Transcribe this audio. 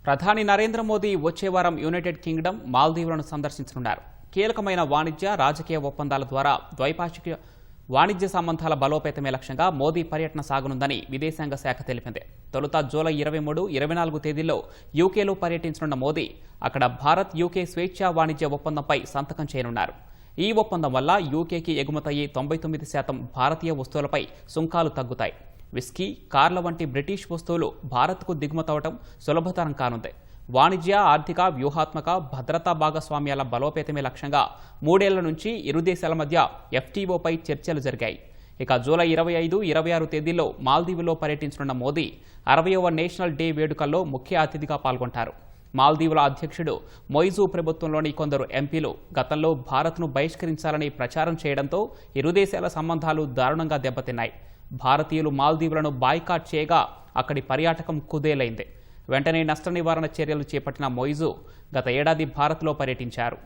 ప్రధాని నరేంద్ర మోదీ వచ్చే వారం యునైటెడ్ కింగ్డమ్, మాల్దీవులను సందర్శించనున్నారు. కీలకమైన వాణిజ్య, రాజకీయ ఒప్పందాల ద్వారా ద్వైపాక్షిక వాణిజ్య సంబంధాల బలోపేతమే లక్ష్యంగా మోదీ పర్యటన సాగనుందని విదేశాంగ శాఖ తెలిపింది. తొలుత జూలై 23, 24 తేదీల్లో యూకేలో పర్యటించనున్న మోదీ అక్కడ భారత్ యూకే స్వేచ్ఛా వాణిజ్య ఒప్పందంపై సంతకం చేయనున్నారు. ఈ ఒప్పందం వల్ల యూకేకి ఎగుమతయ్యే 99% భారతీయ వస్తువులపై సుంకాలు తగ్గుతాయి. విస్కీ, కార్ల వంటి బ్రిటిష్ వస్తువులు భారత్కు దిగుమతవడం సులభతరం కానుంది. వాణిజ్య, ఆర్థిక, వ్యూహాత్మక, భద్రతా భాగస్వామ్యాల బలోపేతమే లక్ష్యంగా 3 ఏళ్ల నుంచి ఇరు దేశాల మధ్య FTOపై చర్చలు జరిగాయి. ఇక జూలై 25, 26 తేదీల్లో మాల్దీవులో పర్యటించనున్న మోదీ 60వ నేషనల్ డే వేడుకల్లో ముఖ్య అతిథిగా పాల్గొంటారు. మాల్దీవుల అధ్యక్షుడు మొయిజు ప్రభుత్వంలోని కొందరు ఎంపీలు గతంలో భారత్ను బహిష్కరించాలని ప్రచారం చేయడంతో ఇరు దేశాల సంబంధాలు దారుణంగా దెబ్బతిన్నాయి. భారతీయులు మాల్దీవులను బాయ్కాట్ చేయగా అక్కడి పర్యాటకం కుదేలైంది. వెంటనే నష్ట నివారణ చర్యలు చేపట్టిన మొయిజు గత ఏడాది భారత్లో పర్యటించారు.